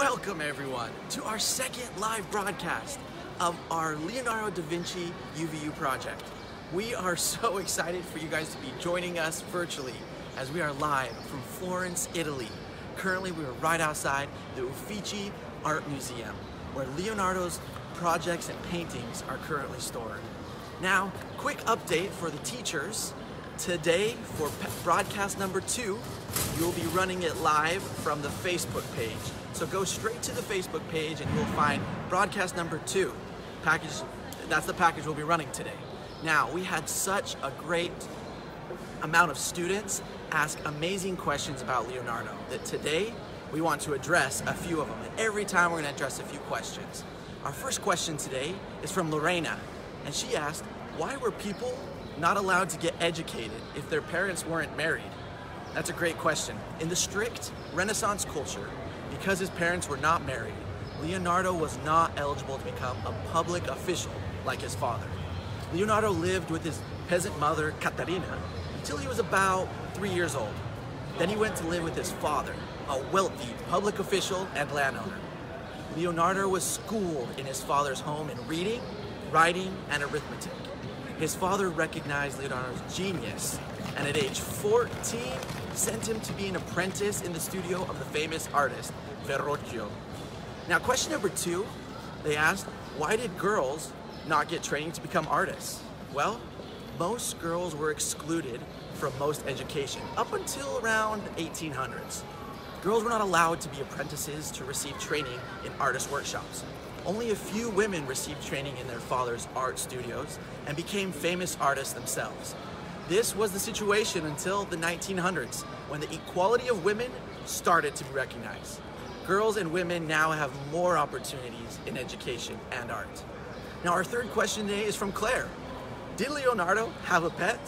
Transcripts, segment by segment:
Welcome everyone to our second live broadcast of our Leonardo da Vinci UVU project. We are so excited for you guys to be joining us virtually as we are live from Florence, Italy. Currently we are right outside the Uffizi Art Museum where Leonardo's projects and paintings are currently stored. Now, quick update for the teachers. Today, for broadcast number 2, you will be running it live from the Facebook page. So go straight to the Facebook page and you'll find broadcast number 2. That's the package we'll be running today. Now, we had such a great amount of students ask amazing questions about Leonardo that today we want to address a few of them. And every time we're going to address a few questions. Our first question today is from Lorena, and she asked, why were people not allowed to get educated if their parents weren't married? That's a great question. In the strict Renaissance culture, because his parents were not married, Leonardo was not eligible to become a public official like his father. Leonardo lived with his peasant mother, Caterina, until he was about 3 years old. Then he went to live with his father, a wealthy public official and landowner. Leonardo was schooled in his father's home in reading, writing, and arithmetic. His father recognized Leonardo's genius and at age 14 sent him to be an apprentice in the studio of the famous artist Verrocchio. Now, question number 2, they asked, why did girls not get training to become artists? Well, most girls were excluded from most education up until around the 1800s. Girls were not allowed to be apprentices to receive training in artist workshops. Only a few women received training in their father's art studios and became famous artists themselves. This was the situation until the 1900s, when the equality of women started to be recognized. Girls and women now have more opportunities in education and art. Now, our third question today is from Claire. Did Leonardo have a pet?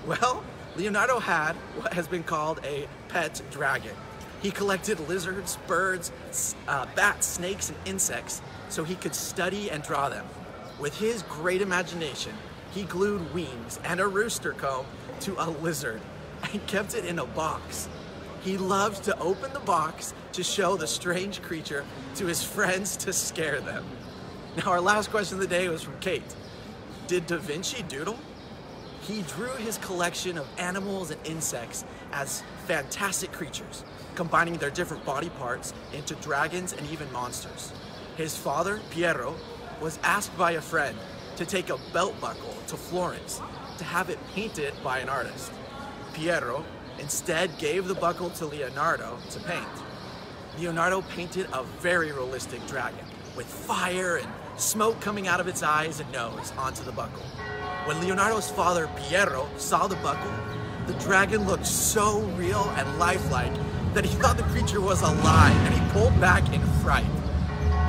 Well, Leonardo had what has been called a pet dragon. He collected lizards, birds, bats, snakes, and insects so he could study and draw them. With his great imagination, he glued wings and a rooster comb to a lizard and kept it in a box. He loved to open the box to show the strange creature to his friends to scare them. Now, our last question of the day was from Kate. Did Da Vinci doodle? He drew his collection of animals and insects as fantastic creatures, combining their different body parts into dragons and even monsters. His father, Piero, was asked by a friend to take a belt buckle to Florence to have it painted by an artist. Piero instead gave the buckle to Leonardo to paint. Leonardo painted a very realistic dragon with fire and smoke coming out of its eyes and nose onto the buckle. When Leonardo's father, Piero, saw the buckle, the dragon looked so real and lifelike that he thought the creature was alive and he pulled back in fright.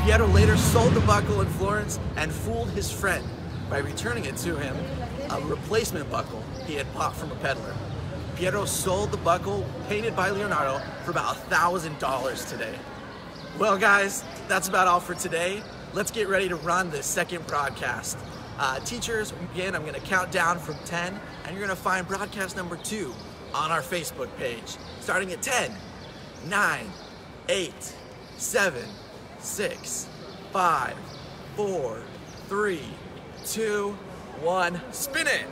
Piero later sold the buckle in Florence and fooled his friend by returning it to him, a replacement buckle he had bought from a peddler. Piero sold the buckle painted by Leonardo for about $1,000 today. Well guys, that's about all for today. Let's get ready to run the second broadcast. Teachers, again, I'm gonna count down from 10 and you're gonna find broadcast number 2 on our Facebook page, starting at 10, 9, 8, 7, 6, 5, 4, 3, 2, 1, spin it!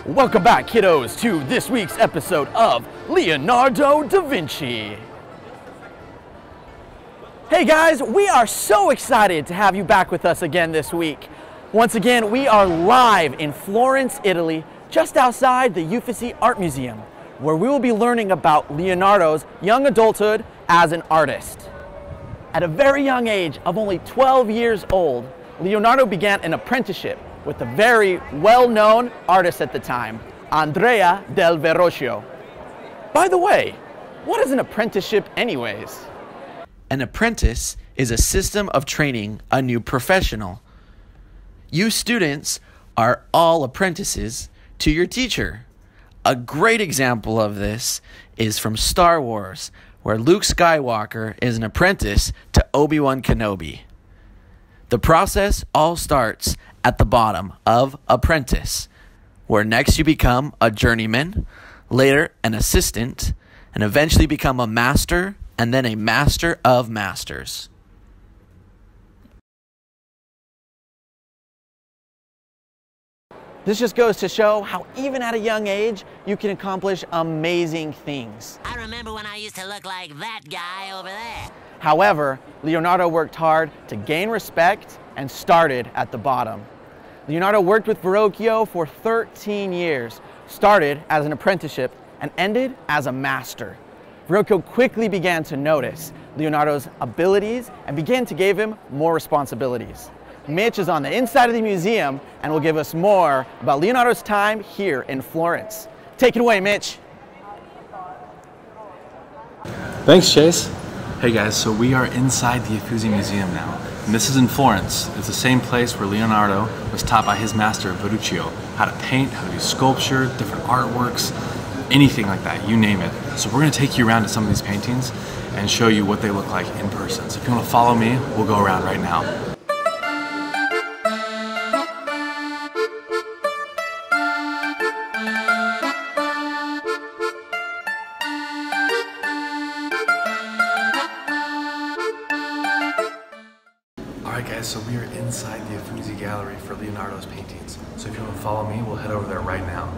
Welcome back, kiddos, to this week's episode of Leonardo da Vinci. Hey guys, we are so excited to have you back with us again this week. Once again, we are live in Florence, Italy, just outside the Uffizi Art Museum, where we will be learning about Leonardo's young adulthood as an artist. At a very young age of only 12 years old, Leonardo began an apprenticeship with a very well-known artist at the time, Andrea del Verrocchio. By the way, what is an apprenticeship anyways? An apprentice is a system of training a new professional. You students are all apprentices to your teacher. A great example of this is from Star Wars, where Luke Skywalker is an apprentice to Obi-Wan Kenobi. The process all starts at the bottom of apprentice, where next you become a journeyman, later an assistant, and eventually become a master, and then a master of masters. This just goes to show how even at a young age, you can accomplish amazing things. I remember when I used to look like that guy over there. However, Leonardo worked hard to gain respect and started at the bottom. Leonardo worked with Verrocchio for 13 years, started as an apprenticeship and ended as a master. Verrocchio quickly began to notice Leonardo's abilities and began to give him more responsibilities. Mitch is on the inside of the museum and will give us more about Leonardo's time here in Florence. Take it away, Mitch. Thanks, Chase. Hey guys, so we are inside the Uffizi Museum now, and this is in Florence. It's the same place where Leonardo was taught by his master Verrocchio how to paint, how to do sculpture, different artworks, anything like that, you name it. So we're going to take you around to some of these paintings and show you what they look like in person. So if you want to follow me, we'll go around right now. Alright guys, so we are inside the Uffizi gallery for Leonardo's paintings. So if you want to follow me, we'll head over there right now.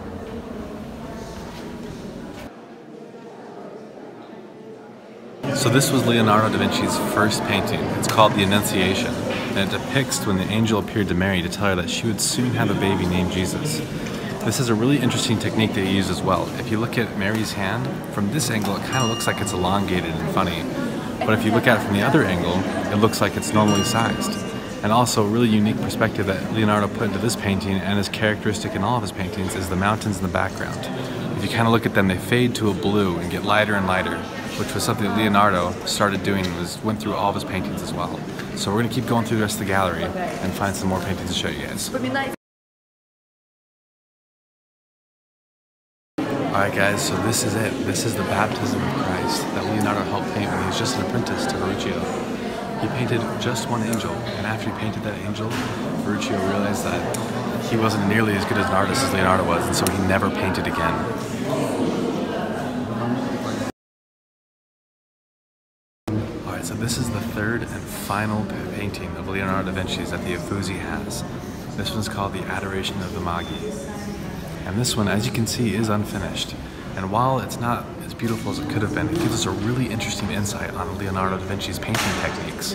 So this was Leonardo da Vinci's first painting. It's called The Annunciation, and it depicts when the angel appeared to Mary to tell her that she would soon have a baby named Jesus. This is a really interesting technique that he used as well. If you look at Mary's hand, from this angle it kind of looks like it's elongated and funny. But if you look at it from the other angle, it looks like it's normally sized. And also a really unique perspective that Leonardo put into this painting and is characteristic in all of his paintings is the mountains in the background. If you kind of look at them, they fade to a blue and get lighter and lighter, which was something that Leonardo started doing, went through all of his paintings as well. So we're going to keep going through the rest of the gallery and find some more paintings to show you guys. Alright guys, so this is it. This is the baptism of Christ that Leonardo helped paint when he was just an apprentice to Verrocchio. He painted just one angel, and after he painted that angel, Verrocchio realized that he wasn't nearly as good as an artist as Leonardo was, and so he never painted again. Alright, so this is the third and final painting of Leonardo da Vinci's that the Uffizi has. This one's called The Adoration of the Magi. And this one, as you can see, is unfinished. And while it's not as beautiful as it could have been, it gives us a really interesting insight on Leonardo da Vinci's painting techniques.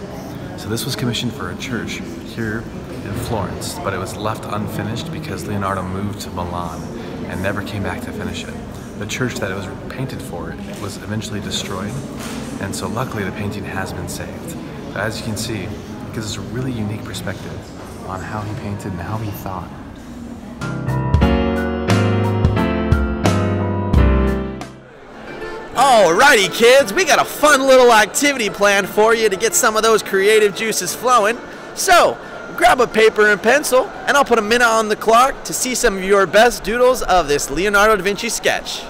So this was commissioned for a church here in Florence, but it was left unfinished because Leonardo moved to Milan and never came back to finish it. The church that it was painted for was eventually destroyed, and so luckily the painting has been saved. But as you can see, it gives us a really unique perspective on how he painted and how he thought. Alrighty kids, we got a fun little activity planned for you to get some of those creative juices flowing. So, grab a paper and pencil, and I'll put a minute on the clock to see some of your best doodles of this Leonardo da Vinci sketch.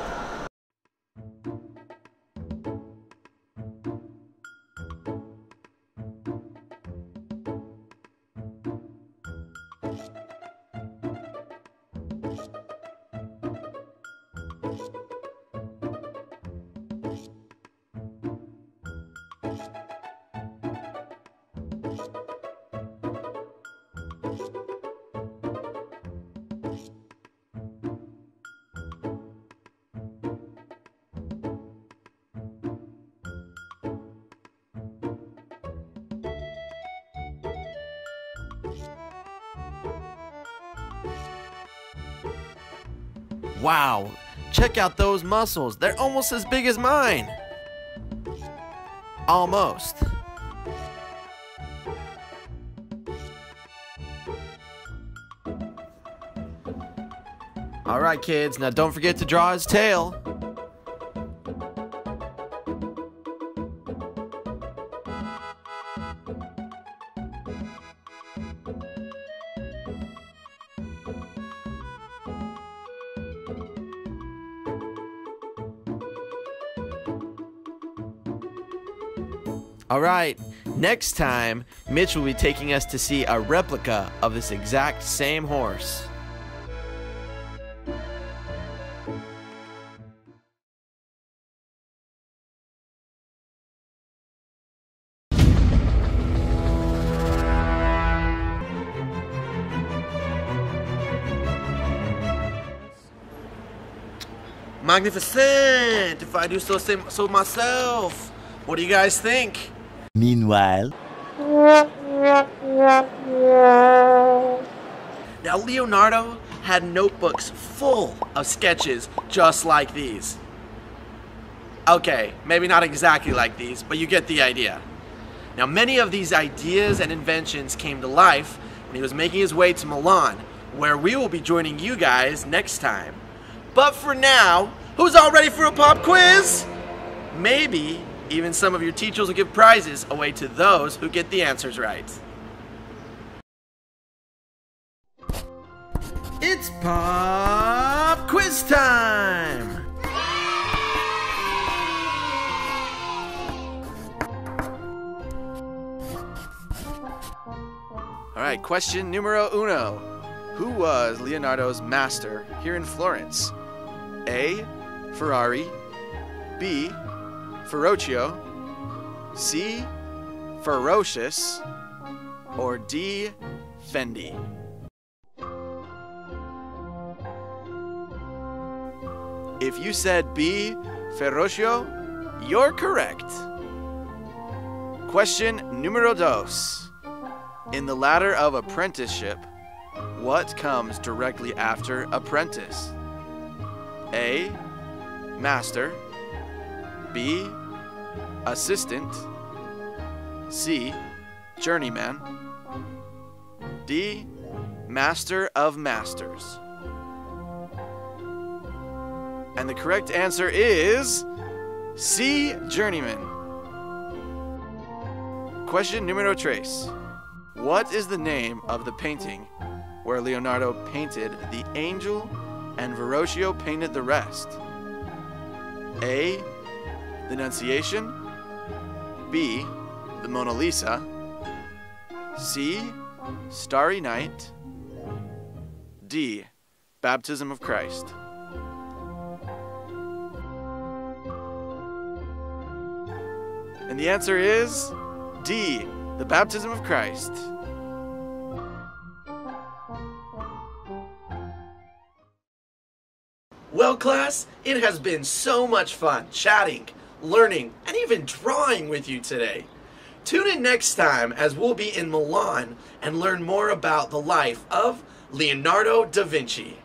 Wow, check out those muscles. They're almost as big as mine. Almost. All right, kids, now don't forget to draw his tail. All right, Next time, Mitch will be taking us to see a replica of this exact same horse. Magnificent! If I do so myself. What do you guys think? Meanwhile. Now, Leonardo had notebooks full of sketches just like these. Okay, maybe not exactly like these, but you get the idea. Now, many of these ideas and inventions came to life when he was making his way to Milan, where we will be joining you guys next time. But for now, who's all ready for a pop quiz? Maybe even some of your teachers will give prizes away to those who get the answers right. It's pop quiz time! Alright, question numero uno. Who was Leonardo's master here in Florence? A. Ferrari, B. Ferruccio, C. Ferocious, or D. Fendi? If you said B. Ferruccio, you're correct. Question numero dos. In the ladder of apprenticeship, what comes directly after apprentice? A. Master, B. Assistant, C. Journeyman, D. Master of Masters. And the correct answer is C. Journeyman. Question numero tres. What is the name of the painting where Leonardo painted the angel and Verrocchio painted the rest? A. The Annunciation, B. The Mona Lisa, C. Starry Night, D. Baptism of Christ. And the answer is D. The Baptism of Christ. Well, class, it has been so much fun chatting, learning, and even drawing with you today. Tune in next time as we'll be in Milan and learn more about the life of Leonardo da Vinci.